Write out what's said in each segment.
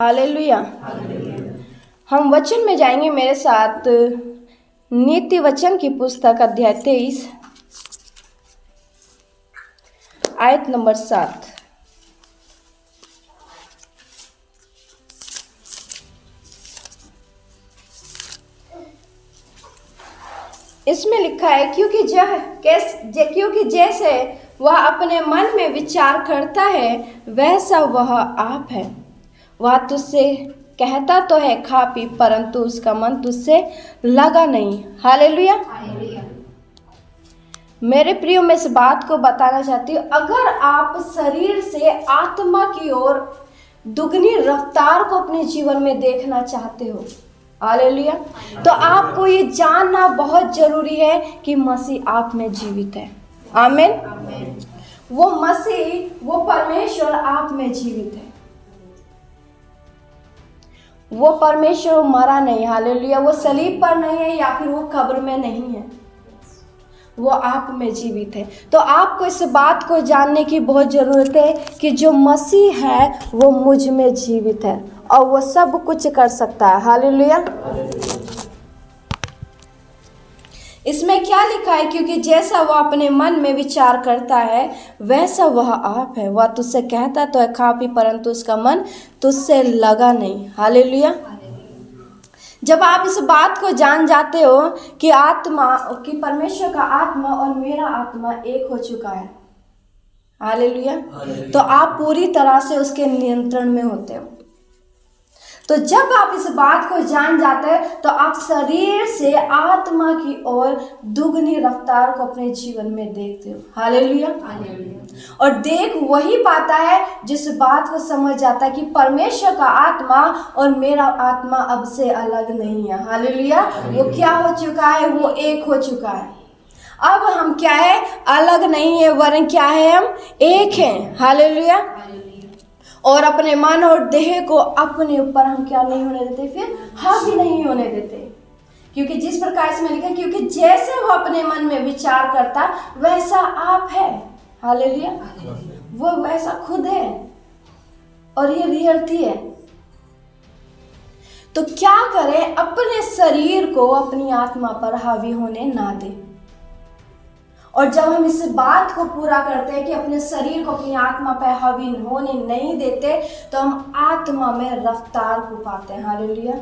Hallelujah. हम वचन में जाएंगे मेरे साथ। नीति वचन की पुस्तक अध्याय 23 आयत नंबर 7। इसमें लिखा है, क्योंकि जैसे वह अपने मन में विचार करता है वैसा वह आप है। वह तुझसे कहता तो है खा पी, परंतु उसका मन तुझसे लगा नहीं। हालेलुया। मेरे प्रियो, मैं इस बात को बताना चाहती हूँ, अगर आप शरीर से आत्मा की ओर दुगनी रफ्तार को अपने जीवन में देखना चाहते हो, हालेलुया, तो आपको ये जानना बहुत जरूरी है कि मसीह आप में जीवित है। आमीन। वो मसीह, वो परमेश्वर आप में जीवित है। वो परमेश्वर मरा नहीं, हालेलुया। वो सलीब पर नहीं है या फिर वो कब्र में नहीं है, वो आप में जीवित है। तो आपको इस बात को जानने की बहुत ज़रूरत है कि जो मसीह है वो मुझ में जीवित है और वो सब कुछ कर सकता है। हालेलुया। इसमें क्या लिखा है? क्योंकि जैसा वह अपने मन में विचार करता है वैसा वह आप है। वह तुझसे कहता तो है खा पी, परंतु उसका मन तुझसे लगा नहीं। हालेलुया। जब आप इस बात को जान जाते हो कि परमेश्वर का आत्मा और मेरा आत्मा एक हो चुका है, हालेलुया, तो आप पूरी तरह से उसके नियंत्रण में होते हो। तो जब आप इस बात को जान जाते हैं तो आप शरीर से आत्मा की ओर दुगनी रफ्तार को अपने जीवन में देखते हो। हालेलुया। और देख वही पाता है जिस बात को समझ जाता है कि परमेश्वर का आत्मा और मेरा आत्मा अब से अलग नहीं है। हालेलुया। वो क्या हो चुका है? वो एक हो चुका है। अब हम क्या है? अलग नहीं है, वरन क्या है? हम एक हैं। हालेलुया। और अपने मन और देह को अपने ऊपर हम क्या नहीं होने देते, फिर हावी नहीं होने देते। क्योंकि जिस प्रकार इसमें लिखा, क्योंकि जैसे वो अपने मन में विचार करता वैसा आप है। हालेलुया। वो वैसा खुद है और ये रियलिटी है। तो क्या करें? अपने शरीर को अपनी आत्मा पर हावी होने ना दे। और जब हम इस बात को पूरा करते हैं कि अपने शरीर को अपनी आत्मा पर हावी होने नहीं देते, तो हम आत्मा में रफ्तार को पाते हैं। हालेलुया।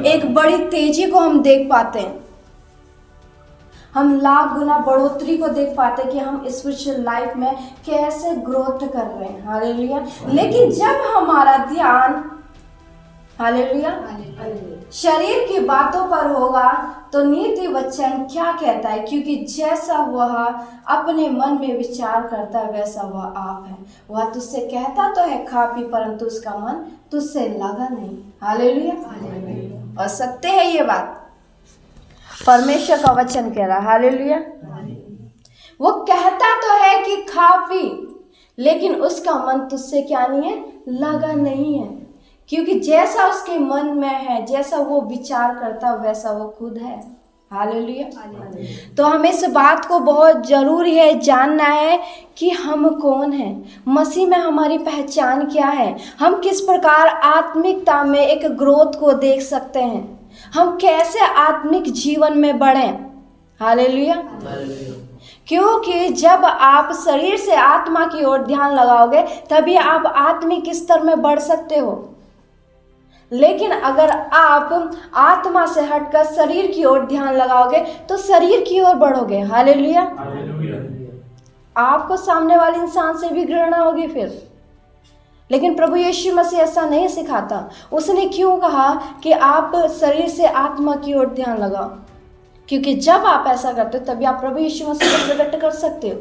एक बड़ी तेजी को हम देख पाते हैं। हम लाख गुना बढ़ोतरी को देख पाते हैं कि हम स्पिरिचुअल लाइफ में कैसे ग्रोथ कर रहे हैं। हालेलुया। लेकिन जब हमारा ध्यान, हालेलुया, शरीर की बातों पर होगा तो नीति वचन क्या कहता है? क्योंकि जैसा वह अपने मन में विचार करता है वैसा वह आप है। वह तुझसे कहता तो है खा पी, परंतु उसका मन तुझसे लगा नहीं। हालेलुया। और सत्य है ये बात, परमेश्वर का वचन कह रहा है। हालेलुया। वो कहता तो है कि खा पी, लेकिन उसका मन तुझसे क्या नहीं है? लगा नहीं है। क्योंकि जैसा उसके मन में है, जैसा वो विचार करता वैसा वो खुद है। हालेलुया। तो हमें इस बात को बहुत जरूरी है जानना है कि हम कौन हैं, मसीह में हमारी पहचान क्या है, हम किस प्रकार आत्मिकता में एक ग्रोथ को देख सकते हैं, हम कैसे आत्मिक जीवन में बढ़ें। हालेलुया। क्योंकि जब आप शरीर से आत्मा की ओर ध्यान लगाओगे तभी आप आत्मिक स्तर में बढ़ सकते हो। लेकिन अगर आप आत्मा से हटकर शरीर की ओर ध्यान लगाओगे तो शरीर की ओर बढ़ोगे। हालेलुया। आपको सामने वाले इंसान से भी घृणा होगी फिर। लेकिन प्रभु यीशु मसीह ऐसा नहीं सिखाता। उसने क्यों कहा कि आप शरीर से आत्मा की ओर ध्यान लगाओ? क्योंकि जब आप ऐसा करते हो तभी आप प्रभु यीशु मसीह को प्रकट कर सकते हो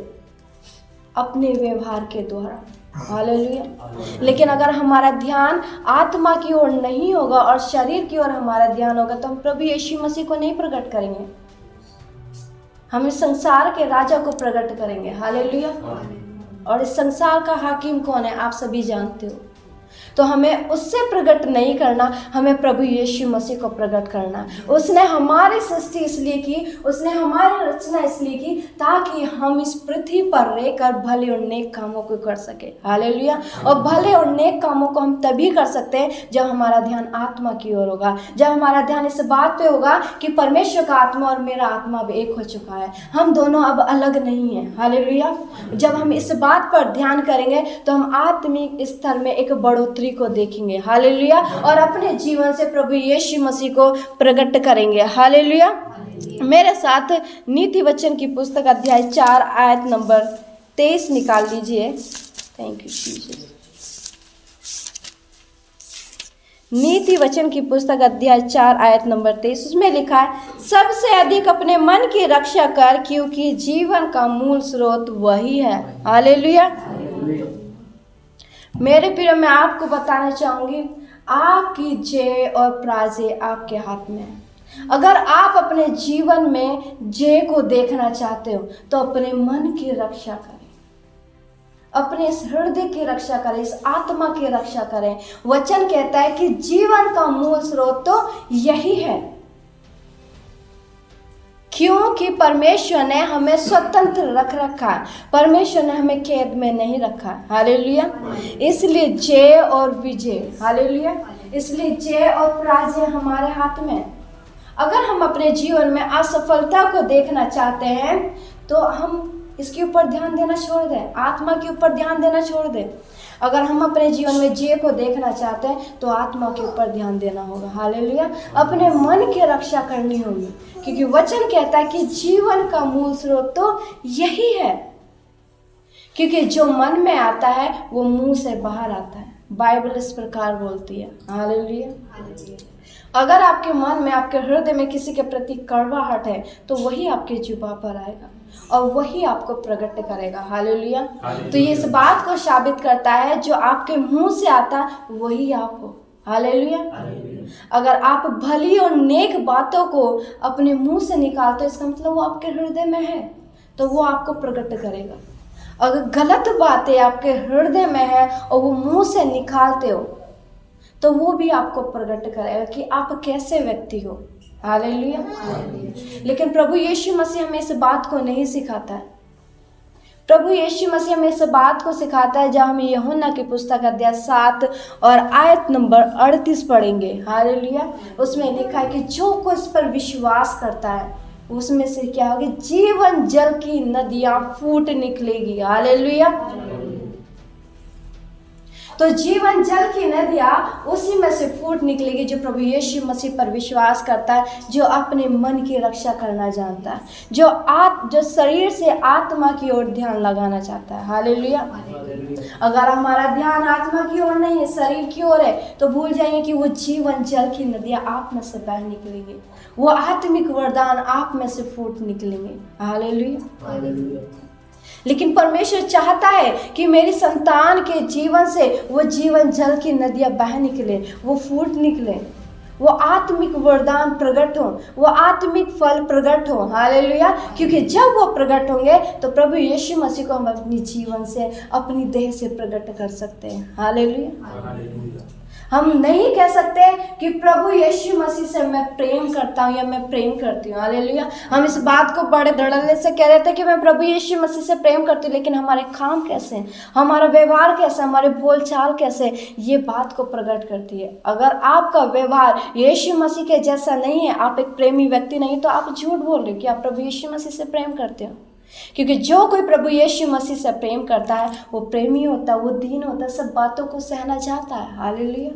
अपने व्यवहार के द्वारा। हालेलुया। लेकिन अगर हमारा ध्यान आत्मा की ओर नहीं होगा और शरीर की ओर हमारा ध्यान होगा तो हम प्रभु यीशु मसीह को नहीं प्रकट करेंगे, हम इस संसार के राजा को प्रकट करेंगे। हालेलुया। और इस संसार का हाकिम कौन है? आप सभी जानते हो। तो हमें उससे प्रकट नहीं करना, हमें प्रभु यीशु मसीह को प्रकट करना। उसने हमारी सृष्टि इसलिए की, उसने हमारी रचना इसलिए की ताकि हम इस पृथ्वी पर रहकर भले और नेक कामों को कर सके। हालेलुया। और भले और नेक कामों को हम तभी कर सकते हैं जब हमारा ध्यान आत्मा की ओर होगा, जब हमारा ध्यान इस बात पे होगा कि परमेश्वर का आत्मा और मेरा आत्मा अब एक हो चुका है, हम दोनों अब अलग नहीं हैं। हालेलुया। जब हम इस बात पर ध्यान करेंगे तो हम आत्मिक स्तर में एक बढ़ोतरी को देखेंगे। हालेलुया। और अपने जीवन से प्रभु यीशु मसीह को प्रकट करेंगे। हालेलुया। मेरे साथ नीति वचन की पुस्तक अध्याय 4 आयत नंबर 23 निकाल लीजिए। Thank you Jesus. नीति वचन की पुस्तक अध्याय 4 आयत नंबर 23, उसमें लिखा है, सबसे अधिक अपने मन की रक्षा कर, क्योंकि जीवन का मूल स्रोत वही है। हालेलुया। मेरे प्रिय, मैं आपको बताना चाहूँगी, आपकी जय और पराजय आपके हाथ में है। अगर आप अपने जीवन में जय को देखना चाहते हो तो अपने मन की रक्षा करें, अपने इस हृदय की रक्षा करें, इस आत्मा की रक्षा करें। वचन कहता है कि जीवन का मूल स्रोत तो यही है, क्योंकि परमेश्वर ने हमें स्वतंत्र रख रखा है, परमेश्वर ने हमें कैद में नहीं रखा। हालेलुया। इसलिए जय और विजय, हालेलुया, इसलिए जय और पराजय हमारे हाथ में। अगर हम अपने जीवन में असफलता को देखना चाहते हैं तो हम इसके ऊपर ध्यान देना छोड़ दें, आत्मा के ऊपर ध्यान देना छोड़ दें। अगर हम अपने जीवन में जय को देखना चाहते हैं तो आत्मा के ऊपर ध्यान देना होगा। हालेलुया। अपने मन की रक्षा करनी होगी, क्योंकि वचन कहता है कि जीवन का मूल स्रोत तो यही है, क्योंकि जो मन में आता है वो मुंह से बाहर आता है। बाइबल इस प्रकार बोलती है। हालेलुया। अगर आपके मन में, आपके हृदय में किसी के प्रति कड़वाहट है तो वही आपके जुबान पर आएगा और वही आपको प्रकट करेगा। हालेलुया। तो ये इस बात को साबित करता है, जो आपके मुंह से आता वही आप हो। हालेलुया। अगर आप भली और नेक बातों को अपने मुंह से निकालते हो, इसका मतलब वो आपके हृदय में है, तो वो आपको प्रकट करेगा। अगर गलत बातें आपके हृदय में है और वो मुंह से निकालते हो तो वो भी आपको प्रकट करेगा कि आप कैसे व्यक्ति हो। हालेलुया। लेकिन प्रभु यीशु मसीह हमें इस बात को नहीं सिखाता है। प्रभु यीशु मसीह हमें इस बात को सिखाता है, जब हम यूहन्ना की पुस्तक अध्याय 7 और आयत नंबर 38 पढ़ेंगे। हालेलुया। उसमें लिखा है कि जो कोई इस पर विश्वास करता है उसमें से क्या होगी, जीवन जल की नदियां फूट निकलेगी। हालेलुया। तो जीवन जल की नदियाँ उसी में से फूट निकलेगी जो प्रभु यीशु मसीह पर विश्वास करता है, जो अपने मन की रक्षा करना जानता है, जो शरीर से आत्मा की ओर ध्यान लगाना चाहता है। हालेलुया। अगर हमारा ध्यान आत्मा की ओर नहीं है, शरीर की ओर है, तो भूल जाएंगे कि वो जीवन जल की नदियाँ आप में से बह निकलेंगी, वो आत्मिक वरदान आप में से फूट निकलेंगे। हालेलुया। लेकिन परमेश्वर चाहता है कि मेरी संतान के जीवन से वो जीवन जल की नदियाँ बह निकले, वो फूट निकले, वो आत्मिक वरदान प्रकट हो, वो आत्मिक फल प्रकट हो। हालेलुया। क्योंकि जब वो प्रकट होंगे तो प्रभु यीशु मसीह को हम अपनी जीवन से, अपनी देह से प्रकट कर सकते हैं। हालेलुया। हम नहीं कह सकते कि प्रभु यीशु मसीह से मैं प्रेम करता हूँ या मैं प्रेम करती हूँ। हालेलुया। हम इस बात को बड़े धड़ल्ले से कह रहे थे कि मैं प्रभु यीशु मसीह से प्रेम करती हूँ, लेकिन हमारे काम कैसे हैं, हमारा व्यवहार कैसा, हमारे बोलचाल कैसे, ये बात को प्रकट करती है। अगर आपका व्यवहार यीशु मसीह के जैसा नहीं है, आप एक प्रेमी व्यक्ति नहीं, तो आप झूठ बोल रहे हो कि आप प्रभु यीशु मसीह से प्रेम करते हो। क्योंकि जो कोई प्रभु यीशु मसीह से प्रेम करता है वो प्रेमी होता है, वो दीन होता है, सब बातों को सहना चाहता है। हालेलुया।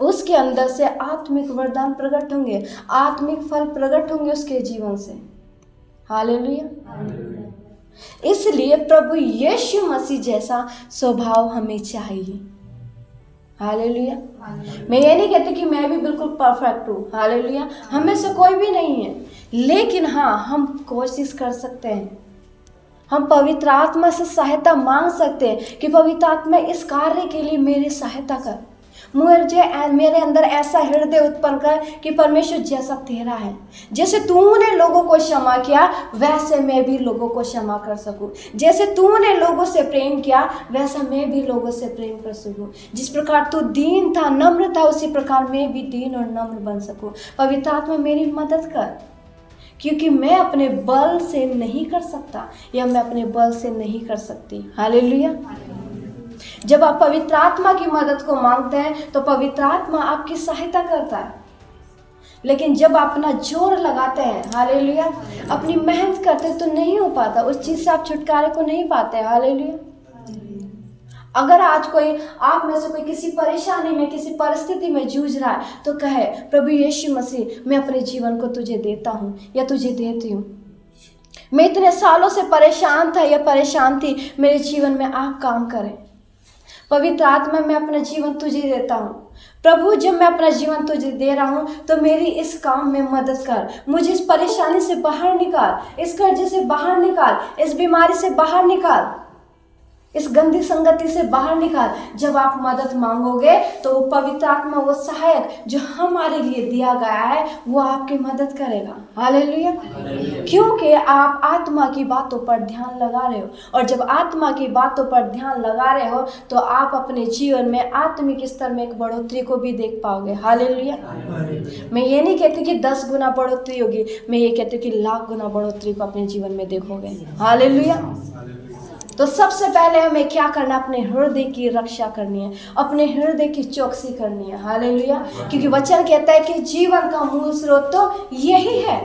उसके अंदर से आत्मिक वरदान प्रकट होंगे, आत्मिक फल प्रकट होंगे उसके जीवन से। हालेलुया। इसलिए प्रभु यीशु मसीह जैसा स्वभाव हमें चाहिए। हालेलुया। मैं ये नहीं कहती कि मैं भी बिल्कुल परफेक्ट हूँ। हालेलुया। हमें से कोई भी नहीं है, लेकिन हाँ, हम कोशिश कर सकते हैं, हम पवित्र आत्मा से सहायता मांग सकते हैं कि पवित्र आत्मा इस कार्य के लिए मेरी सहायता कर, मेरे अंदर ऐसा हृदय उत्पन्न कर कि परमेश्वर जैसा तेरा है, जैसे तूने लोगों को क्षमा किया वैसे मैं भी लोगों को क्षमा कर सकूं, जैसे तूने लोगों से प्रेम किया वैसा मैं भी लोगों से प्रेम कर सकूं, जिस प्रकार तू दीन था, नम्र था, उसी प्रकार मैं भी दीन और नम्र बन सकूं। पवित्र आत्मा मेरी मदद कर, क्योंकि मैं अपने बल से नहीं कर सकता या मैं अपने बल से नहीं कर सकती। हालेलुया। जब आप पवित्र आत्मा की मदद को मांगते हैं तो पवित्र आत्मा आपकी सहायता करता है, लेकिन जब आप अपना जोर लगाते हैं, हालेलुया, अपनी मेहनत करते हैं तो नहीं हो पाता, उस चीज़ से आप छुटकारे को नहीं पाते। हालेलुया। अगर आज कोई आप में से कोई किसी परेशानी में, किसी परिस्थिति में जूझ रहा है तो कहे, प्रभु यीशु मसीह मैं अपने जीवन को तुझे देता हूँ या तुझे देती हूँ। मैं इतने सालों से परेशान था या परेशान थी, मेरे जीवन में आप काम करें। पवित्र आत्मा मैं अपना जीवन तुझे देता हूँ। प्रभु जब मैं अपना जीवन तुझे दे रहा हूँ तो मेरी इस काम में मदद कर, मुझे इस परेशानी से बाहर निकाल, इस कर्जे से बाहर निकाल, इस बीमारी से बाहर निकाल, इस गंदी संगति से बाहर निकाल। जब आप मदद मांगोगे तो वो पवित्र आत्मा, वो सहायक जो हमारे लिए दिया गया है, वो आपकी मदद करेगा। हालेलुया। क्योंकि आप आत्मा की बातों पर ध्यान लगा रहे हो, और जब आत्मा की बातों पर ध्यान लगा रहे हो तो आप अपने जीवन में आत्मिक स्तर में एक बढ़ोतरी को भी देख पाओगे। हालेलुया। मैं ये नहीं कहती कि 10 गुना बढ़ोतरी होगी, मैं ये कहती हूँ कि लाख गुना बढ़ोतरी को अपने जीवन में देखोगे। हालेलुया। तो सबसे पहले हमें क्या करना, अपने हृदय की रक्षा करनी है, अपने हृदय की चौकसी करनी है। हालेलुया। क्योंकि वचन कहता है कि जीवन का मूल स्रोत तो यही है,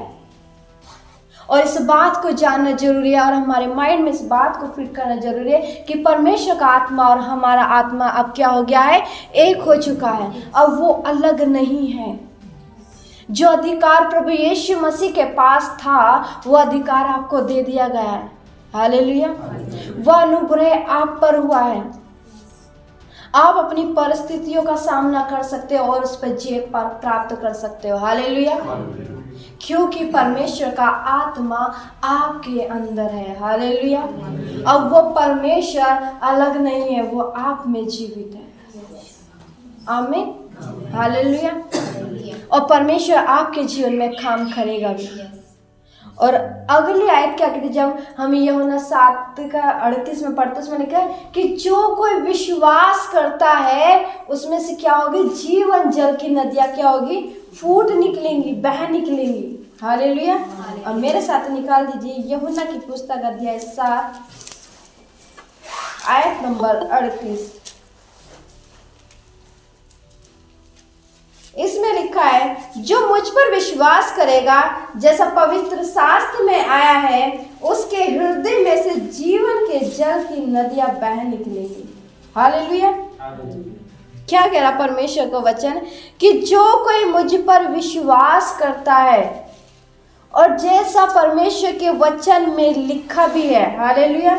और इस बात को जानना जरूरी है और हमारे माइंड में इस बात को फिट करना जरूरी है कि परमेश्वर का आत्मा और हमारा आत्मा अब क्या हो गया है, एक हो चुका है, अब वो अलग नहीं है। जो अधिकार प्रभु यीशु मसीह के पास था वो अधिकार आपको दे दिया गया है। हालेलुया। वह अनुग्रह आप पर हुआ है, आप अपनी परिस्थितियों का सामना कर सकते हो और उस पर जय प्राप्त कर सकते हो। हालेलुया। क्योंकि परमेश्वर का आत्मा आपके अंदर है। हालेलुया। अब वो परमेश्वर अलग नहीं है, वो आप में जीवित है। आमीन। हालेलुया। और परमेश्वर आपके जीवन में काम करेगा भी। और अगली आयत क्या कहती है, जब हम यूहन्ना 7:38 में पढ़ते, उसमें लिखा है कि जो कोई विश्वास करता है उसमें से क्या होगी, जीवन जल की नदियां क्या होगी, फूट निकलेंगी, बह निकलेंगी। हालेलुया। और मेरे साथ निकाल दीजिए यूहन्ना की पुस्तक अध्याय 7 आयत नंबर 38। इसमें लिखा है, जो मुझ पर विश्वास करेगा, जैसा पवित्र शास्त्र में आया है, उसके हृदय में से जीवन के जल की नदियां बह निकलेंगी। हालेलुया। क्या कह रहा परमेश्वर का वचन, कि जो कोई मुझ पर विश्वास करता है, और जैसा परमेश्वर के वचन में लिखा भी है, हालेलुया,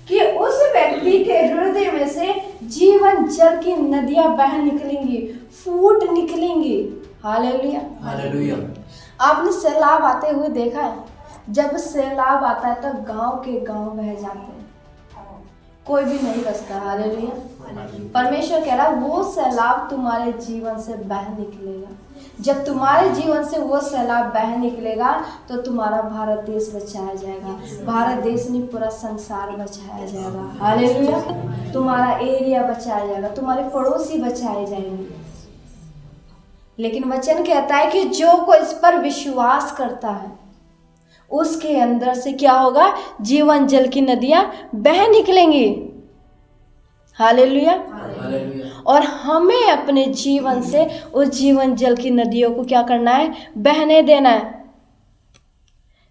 कि उस व्यक्ति के हृदय में से जीवन जल की नदियां बह निकलेंगी, फूट निकलेंगी। हालेलुया। हालेलुया। आपने सैलाब आते हुए देखा है, जब सैलाब आता है तब गांव के गांव बह जाते हैं, कोई भी नहीं बचता। हालेलुया। परमेश्वर कह रहा वो सैलाब तुम्हारे जीवन से बह निकलेगा। जब तुम्हारे जीवन से वो सैलाब बह निकलेगा तो तुम्हारा भारत देश बचाया जाएगा, भारत देश नहीं पूरा संसार बचाया जाएगा। हालेलुया। तुम्हारा एरिया बचाया जाएगा, तुम्हारे पड़ोसी बचाए जाएंगे। लेकिन वचन कहता है कि जो कोई इस पर विश्वास करता है उसके अंदर से क्या होगा, जीवन जल की नदियां बह निकलेंगी। हालेलुया। और हमें अपने जीवन से उस जीवन जल की नदियों को क्या करना है, बहने देना है।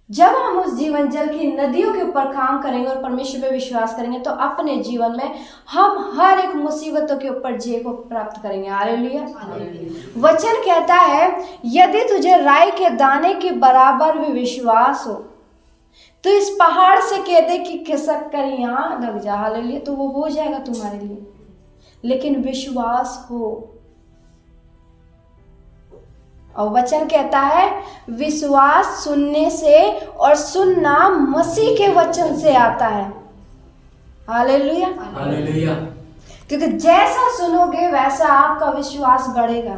जब हम उस जीवन जल की नदियों के ऊपर काम करेंगे और परमेश्वर पे विश्वास करेंगे तो अपने जीवन में हम हर एक मुसीबतों के ऊपर जय को प्राप्त करेंगे। हालेलुया। वचन कहता है, यदि तुझे राई के दाने के बराबर भी विश्वास हो तो इस पहाड़ से कह दे कि खिसक कर यहाँ लग जा, हालेलुया, तो वो हो जाएगा तुम्हारे लिए। लेकिन विश्वास हो। और वचन कहता है, विश्वास सुनने से और सुनना मसीह के वचन से आता है। हालेलुया। हालेलुया। क्योंकि जैसा सुनोगे वैसा आपका विश्वास बढ़ेगा।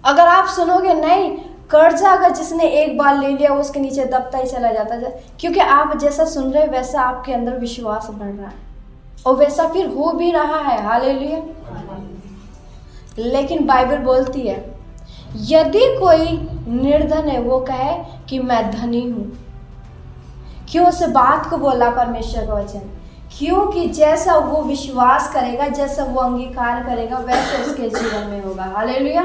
अगर आप सुनोगे नहीं, कर्जा अगर जिसने एक बार ले लिया उसके नीचे दबता ही चला जाता है, क्योंकि आप जैसा सुन रहे वैसा आपके अंदर विश्वास बढ़ रहा है और वैसा फिर हो भी रहा है। हालेलुया। लेकिन बाइबल बोलती है यदि कोई निर्धन है वो कहे कि मैं धनी हूं। क्यों उस बात को बोला परमेश्वर का वचन? क्योंकि जैसा वो विश्वास करेगा, जैसा वो अंगीकार करेगा, वैसे उसके जीवन में होगा। हालेलुया।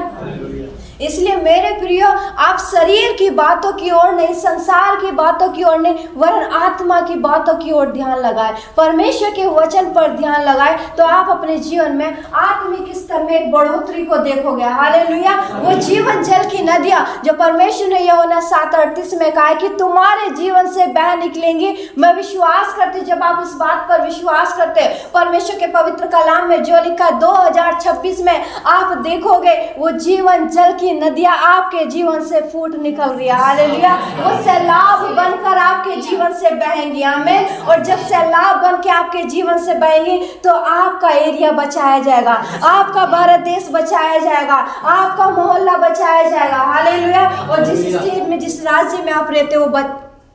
इसलिए मेरे प्रियो, आप शरीर की बातों की ओर नहीं, संसार की बातों की ओर नहीं, वरन आत्मा की बातों की ओर ध्यान लगाए, परमेश्वर के वचन पर ध्यान लगाए, तो आप अपने जीवन में आत्मिक स्तर में एक बढ़ोतरी को देखोगे। हालेलुया। वो जीवन जल की नदियां जो परमेश्वर ने यूहन्ना 7:38 में कहा है कि तुम्हारे जीवन से बह निकलेंगी। मैं विश्वास करती, जब आप इस बात पर विश्वास करते, परमेश्वर के पवित्र कलाम में जो लिखा 2026 में आप देखोगे वो जीवन जल की नदियां आपके जीवन से फूट निकल रही है। हालेलुया। वो सैलाब बनकर आपके जीवन से बहेंगी। आमीन। और जब सैलाब बन के आपके जीवन से बहेंगी तो आपका एरिया बचाया जाएगा, आपका भारत देश बचाया जाएगा, आपका मोहल्ला बचाया जाएगा। हालेलुया। और जिस स्टेट में, जिस राज्य में आप रहते हो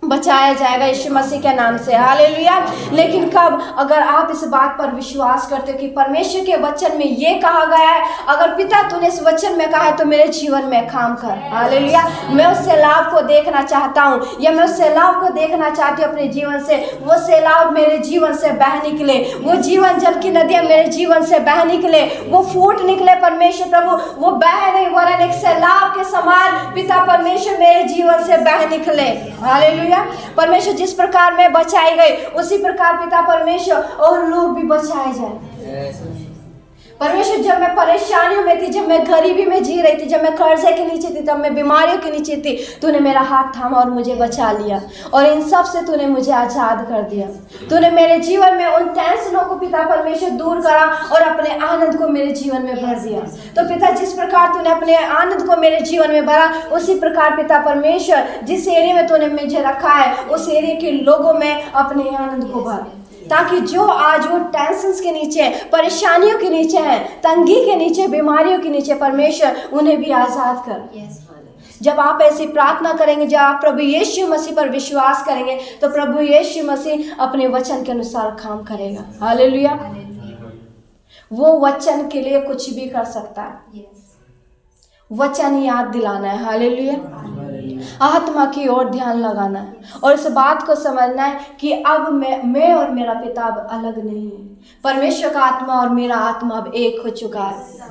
बचाया जाएगा यीशु मसीह के नाम से। हालेलुया। लेकिन कब? अगर आप इस बात पर विश्वास करते हो कि परमेश्वर के वचन में ये कहा गया है, अगर पिता तूने इस वचन में कहा है तो मेरे जीवन में काम कर। हालेलुया। मैं उस सैलाब को देखना चाहता हूँ, या मैं उस सैलाब को देखना चाहती हूँ अपने जीवन से। वो सैलाब मेरे जीवन से बह निकले, वो जीवन जल की नदियाँ मेरे जीवन से बह निकले, वो फूट निकले। परमेश्वर प्रभु, वो बह नहीं वरन एक सैलाब के समान पिता परमेश्वर मेरे जीवन से बह निकले। हालेलुया। परमेश्वर जिस प्रकार में बचाई गई उसी प्रकार पिता परमेश्वर और लोग भी बचाए जाए। परमेश्वर, जब मैं परेशानियों में थी, जब मैं गरीबी में जी रही थी, जब मैं कर्जे के नीचे थी, तब मैं बीमारियों के नीचे थी, तूने मेरा हाथ थामा और मुझे बचा लिया, और इन सब से तूने मुझे आजाद कर दिया। तूने मेरे जीवन में उन टेंशनों को पिता परमेश्वर दूर करा और अपने आनंद को मेरे जीवन में भर दिया। तो पिता, जिस प्रकार तूने अपने आनंद को मेरे जीवन में भरा, उसी प्रकार पिता परमेश्वर जिस एरिया में तूने मुझे रखा है उस एरिया के लोगों में अपने आनंद को भर, ताकि जो आज वो टेंशन्स के नीचे, परेशानियों के नीचे हैं, तंगी के नीचे, बीमारियों के नीचे, परमेश्वर उन्हें भी आजाद कर। जब आप ऐसी प्रार्थना करेंगे, जब आप प्रभु यीशु मसीह पर विश्वास करेंगे, तो प्रभु यीशु मसीह अपने वचन के अनुसार काम करेगा। हालेलुया। वो वचन के लिए कुछ भी कर सकता है। वचन याद दिलाना है। हालेलुया। आत्मा की ओर ध्यान लगाना है और इस बात को समझना है कि अब मैं और मेरा पिता अब अलग नहीं है। परमेश्वर का आत्मा और मेरा आत्मा अब एक हो चुका है।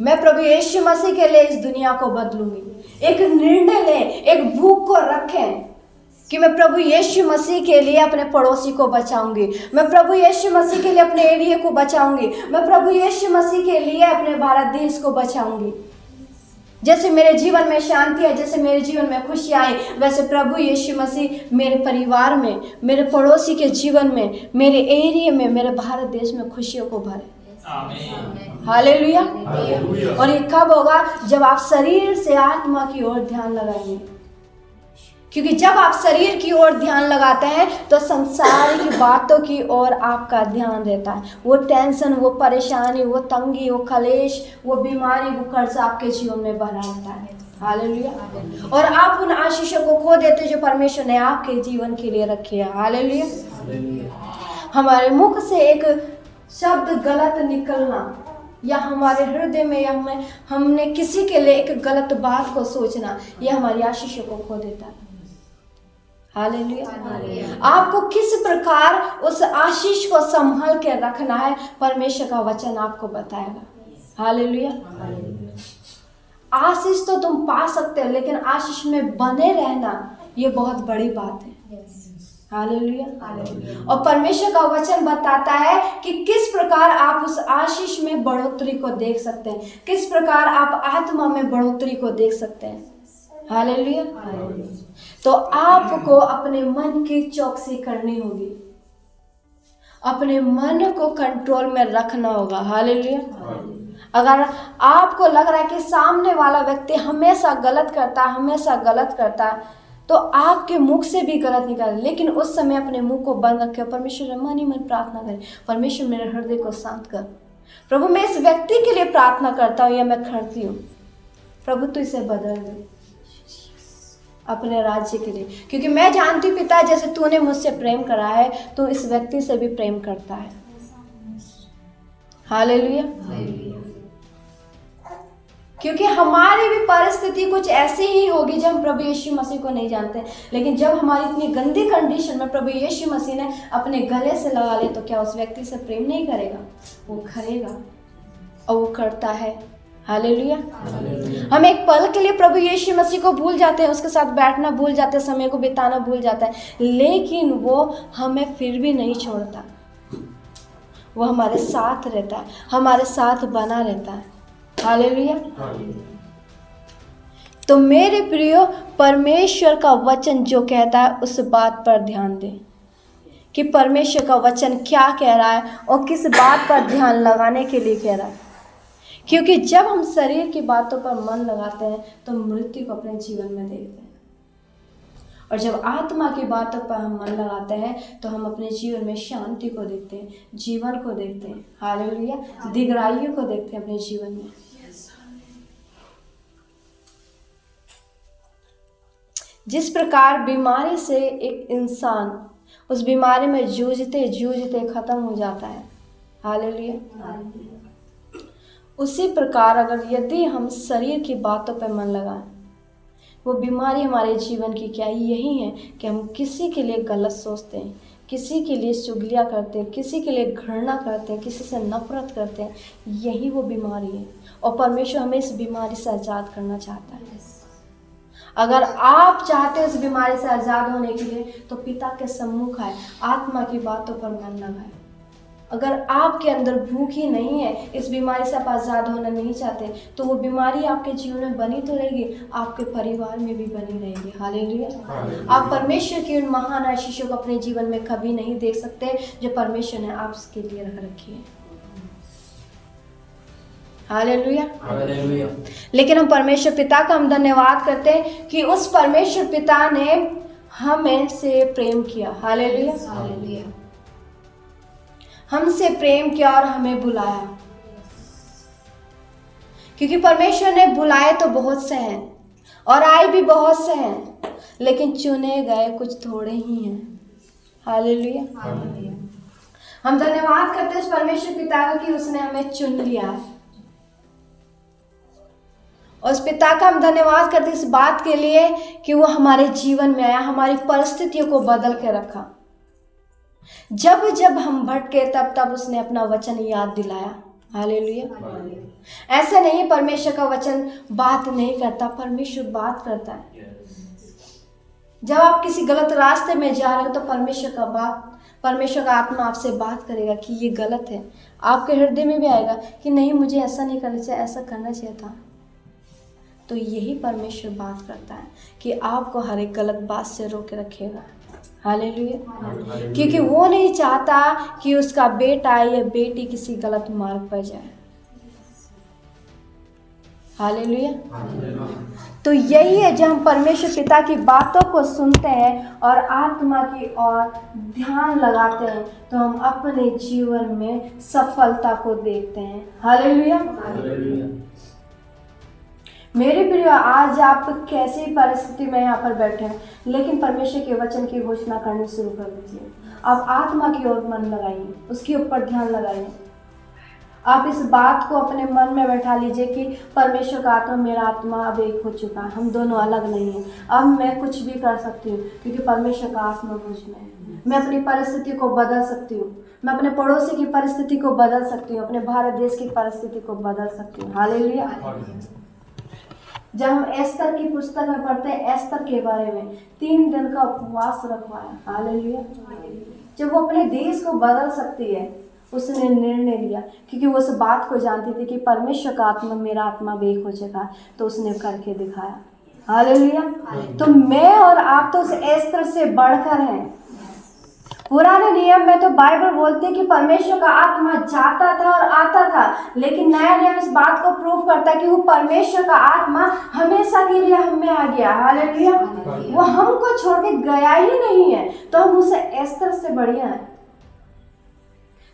मैं प्रभु यीशु मसीह के लिए इस दुनिया को बदलूंगी। एक निर्णय लें, एक भूख को रखें कि मैं प्रभु यीशु मसीह के लिए अपने पड़ोसी को बचाऊंगी, मैं प्रभु यीशु मसीह के लिए अपने एरिया को बचाऊंगी, मैं प्रभु यीशु मसीह के लिए अपने भारत देश को बचाऊंगी। जैसे मेरे जीवन में शांति है, जैसे मेरे जीवन में खुशियाँ आई, वैसे प्रभु यीशु मसीह मेरे परिवार में, मेरे पड़ोसी के जीवन में, मेरे एरिया में, मेरे भारत देश में खुशियों को भरे। हालेलुया। और ये कब होगा? जब आप शरीर से आत्मा की ओर ध्यान लगाएंगे, क्योंकि जब आप शरीर की ओर ध्यान लगाते हैं तो संसार की बातों की ओर आपका ध्यान रहता है। वो टेंशन, वो परेशानी, वो तंगी, वो कलेश, वो बीमारी, वो कर्ज आपके जीवन में बना रहता है। हालेलुया। और आप उन आशीषों को खो देते जो परमेश्वर ने आपके जीवन के लिए रखे है। हालेलुया। हमारे मुख से एक शब्द गलत निकलना, या हमारे हृदय में, या हमने किसी के लिए एक गलत बात को सोचना, यह हमारी आशीषों को खो देता है। हालेलुया। आपको किस प्रकार उस आशीष को संभाल के रखना है, परमेश्वर का वचन आपको बताएगा। हालेलुया। आशीष तो तुम पा सकते हो, लेकिन आशीष में बने रहना ये बहुत बड़ी बात है। हालेलुया। और परमेश्वर का वचन बताता है कि किस प्रकार आप उस आशीष में बढ़ोतरी को देख सकते हैं, किस प्रकार आप आत्मा में बढ़ोतरी को देख सकते हैं। हालेलुया। तो आपको अपने मन की चौकसी करनी होगी, अपने मन को कंट्रोल में रखना होगा। हालेलुया। अगर आपको लग रहा है कि सामने वाला व्यक्ति हमेशा गलत करता है, तो आपके मुख से भी गलत निकाले, लेकिन उस समय अपने मुंह को बंद रखे, परमेश्वर मन ही मन प्रार्थना करें, परमेश्वर मेरे हृदय को शांत कर, प्रभु मैं इस व्यक्ति के लिए प्रार्थना करता हूँ या मैं करती हूँ, प्रभु तू इसे बदल दे अपने राज्य के लिए, क्योंकि मैं जानती हूँ पिता जैसे तूने मुझसे प्रेम करा है तो इस व्यक्ति से भी प्रेम करता है। हालेलुया। क्योंकि हमारी भी परिस्थिति कुछ ऐसी ही होगी जब हम प्रभु यीशु मसीह को नहीं जानते, लेकिन जब हमारी इतनी गंदी कंडीशन में प्रभु यीशु मसीह ने अपने गले से लगा ले तो क्या उस व्यक्ति से प्रेम नहीं करेगा? वो करेगा और वो करता है। हालेलुया। हम एक पल के लिए प्रभु यीशु मसीह को भूल जाते हैं, उसके साथ बैठना भूल जाते हैं, समय को बिताना भूल जाता है, लेकिन वो हमें फिर भी नहीं छोड़ता, वो हमारे साथ रहता है, हमारे साथ बना रहता है। हालेलुया। तो मेरे प्रियो, परमेश्वर का वचन जो कहता है उस बात पर ध्यान दें कि परमेश्वर का वचन क्या कह रहा है और किस बात पर ध्यान लगाने के लिए कह रहा है। क्योंकि जब हम शरीर की बातों पर मन लगाते हैं तो मृत्यु को अपने जीवन में देखते हैं, और जब आत्मा की बातों पर हम मन लगाते हैं तो हम अपने जीवन में शांति को देखते हैं, जीवन को देखते हैं। हालेलुया। दीर्घायु को देखते हैं अपने जीवन में। जिस प्रकार बीमारी से एक इंसान उस बीमारी में जूझते जूझते खत्म हो जाता है, हालेलुया, उसी प्रकार अगर यदि हम शरीर की बातों पर मन लगाएं, वो बीमारी हमारे जीवन की क्या यही है कि हम किसी के लिए गलत सोचते हैं, किसी के लिए चुगलियाँ करते हैं, किसी के लिए घृणा करते हैं, किसी से नफरत करते हैं, यही वो बीमारी है। और परमेश्वर हमें इस बीमारी से आज़ाद करना चाहता है। अगर आप चाहते हो इस बीमारी से आज़ाद होने के लिए तो पिता के सम्मुख आए, आत्मा की बातों पर मन लगाए। अगर आपके अंदर भूख ही नहीं है, इस बीमारी से आप आज़ाद होना नहीं चाहते, तो वो बीमारी आपके जीवन में बनी तो रहेगी, आपके परिवार में भी बनी रहेगी। हालेलुया। आप परमेश्वर की उन महान आशीषों को अपने जीवन में कभी नहीं देख सकते जो परमेश्वर ने आपके लिए रख रखी है। हालेलुया। लेकिन हम परमेश्वर पिता का हम धन्यवाद करते हैं कि उस परमेश्वर पिता ने हमें से प्रेम किया। हालेलुया। हमसे प्रेम किया और हमें बुलाया, क्योंकि परमेश्वर ने बुलाए तो बहुत से हैं और आए भी बहुत से हैं, लेकिन चुने गए कुछ थोड़े ही हैं। हालेलुया। हम धन्यवाद करते हैं उस परमेश्वर पिता का कि उसने हमें चुन लिया है, और उस पिता का हम धन्यवाद करते इस बात के लिए कि वो हमारे जीवन में आया, हमारी परिस्थितियों को बदल के रखा। जब जब हम भटके तब तब उसने अपना वचन याद दिलाया। हालेलुया। ऐसा नहीं परमेश्वर का वचन बात नहीं करता, परमेश्वर बात करता है। जब आप किसी गलत रास्ते में जा रहे हो तो परमेश्वर का आत्मा आपसे बात करेगा कि ये गलत है। आपके हृदय में भी आएगा कि नहीं, मुझे ऐसा नहीं करना चाहिए, ऐसा करना चाहिए था। तो यही परमेश्वर बात करता है कि आपको हर एक गलत बात से रोक के रखेगा। हालेलुया। क्योंकि वो नहीं चाहता कि उसका बेटा या बेटी किसी गलत मार्ग पर जाए। हालेलुया। तो यही है जब हम परमेश्वर पिता की बातों को सुनते हैं और आत्मा की ओर ध्यान लगाते हैं तो हम अपने जीवन में सफलता को देखते हैं। हालेलुया। मेरे प्रिय, आज आप कैसी परिस्थिति में यहाँ पर बैठे हैं, लेकिन परमेश्वर के वचन की घोषणा करनी शुरू कर दीजिए। आप आत्मा की ओर मन लगाइए, उसके ऊपर ध्यान लगाइए। आप इस बात को अपने मन में बैठा लीजिए कि परमेश्वर का आत्मा मेरा आत्मा अब एक हो चुका है, हम दोनों अलग नहीं हैं। अब मैं कुछ भी कर सकती हूँ क्योंकि परमेश्वर का आत्मा मुझ में है। मैं अपनी परिस्थिति को बदल सकती हूँ, मैं अपने पड़ोसी की परिस्थिति को बदल सकती हूँ, अपने भारत देश की परिस्थिति को बदल सकती हूँ। हालेलुया। जब हम एस्तर की पुस्तक में पढ़ते हैं एस्तर के बारे में, 3 दिन का उपवास रखवाया। हालेलुया। जब वो अपने देश को बदल सकती है, उसने निर्णय लिया क्योंकि वो उस बात को जानती थी कि परमेश्वर का आत्मा मेरा आत्मा एक हो जाएगा, तो उसने करके दिखाया। हालेलुया। तो मैं और आप तो उस एस्तर से बढ़कर हैं, पुराने नियम में तो बाइबल बोलती है कि परमेश्वर का आत्मा जाता था और आता था, लेकिन नया नियम इस बात को प्रूव करता है कि वो परमेश्वर का आत्मा हमेशा के लिए हम में आ गया। हालेलुया। वो हमको छोड़ के गया ही नहीं है, तो हम उसे एस्तर से बढ़िया है।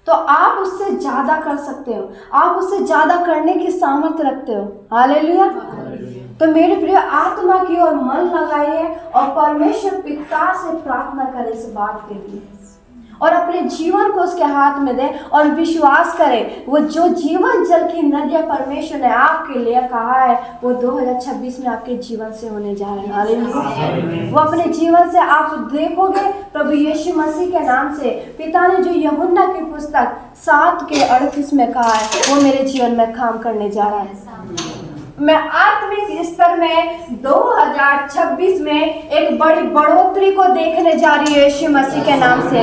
तो आप उससे ज्यादा कर सकते हो, आप उससे ज्यादा करने की सामर्थ्य रखते हो। हालेलुया। तो मेरे प्रिय, आत्मा की ओर मन लगाइए और परमेश्वर पिता से प्रार्थना करें इस बात के लिए, और अपने जीवन को उसके हाथ में दें और विश्वास करें वो जो जीवन जल की नदियां परमेश्वर ने आपके लिए कहा है वो 2026 में आपके जीवन से होने जा रहे हैं। हालेलुया। वो अपने जीवन से आप देखोगे प्रभु यीशु मसीह के नाम से। पिता ने जो यूहन्ना की पुस्तक 7:38 में कहा है वो मेरे जीवन में काम करने जा रहा है। मैं आत्मिक स्तर में 2026 में एक बड़ी बढ़ोतरी को देखने जा रही है यीशु मसीह के नाम से।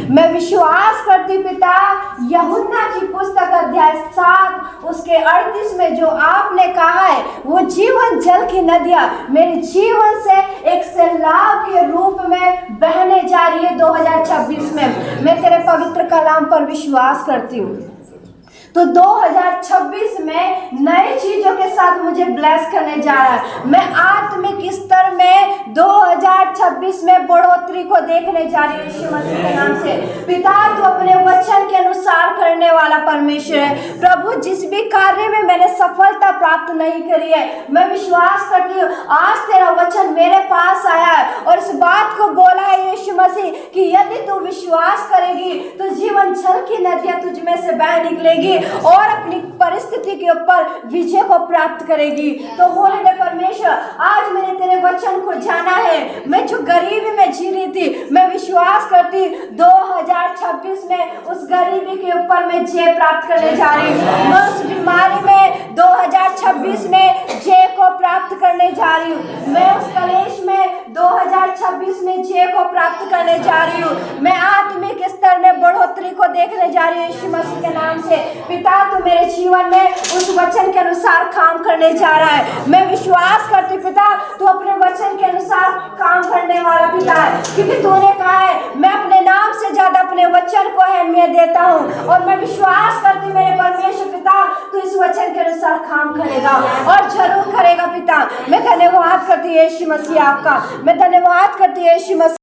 मैं विश्वास करती पिता, यूहन्ना की पुस्तक अध्याय 7 उसके 38 में जो आपने कहा है वो जीवन जल की नदियां मेरे जीवन से एक सैलाब के रूप में बहने जा रही है 2026 में। मैं तेरे पवित्र कलाम पर विश्वास करती हूँ। तो 2026 में नई चीजों के साथ मुझे ब्लेस करने जा रहा है। मैं आत्मिक स्तर में 2026 में बढ़ोतरी को देखने जा रही हूँ यीशु मसीह के नाम से। पिता, तू अपने वचन के अनुसार करने वाला परमेश्वर है। प्रभु, जिस भी कार्य में मैंने सफलता प्राप्त नहीं करी है, मैं विश्वास करती हूँ आज तेरा वचन मेरे पास आया है और इस बात को बोला है यीशु मसीह कि यदि तू विश्वास करेगी तो जीवन जल की नदियां तुझ में से बह निकलेगी और अपनी परिस्थिति के ऊपर विजय को प्राप्त करेगी। तो होने दे परमेश्वर, आज मैंने तेरे वचन को जाना है। मैं जो गरीबी में जी रही थी, मैं विश्वास करती 2026 में उस गरीबी के ऊपर मैं जय प्राप्त करने जा रही हूँ। मैं उस बीमारी में 2026 में जय को प्राप्त करने जा रही हूँ। मैं उस कलेश में 2026 में जय को प्राप्त करने जा रही हूँ। मैं आत्मिक स्तर में बढ़ोतरी को देखने जा रही हूँ यीशु मसीह के नाम से। पिता, तू मेरे जीवन में उस वचन के अनुसार काम करने जा रहा है। मैं विश्वास करती पिता, तू अपने वचन के अनुसार काम करने वाला पिता है, क्योंकि तूने कहा है मैं अपने नाम से ज्यादा अपने वचन को अहमियत देता हूँ। और मैं विश्वास करती मेरे परमेश्वर पिता, तू इस वचन के अनुसार काम करेगा और जरूर करेगा पिता। मैं धन्यवाद करती यीशु मसीह आपका, मैं धन्यवाद करती यीशु मसीह।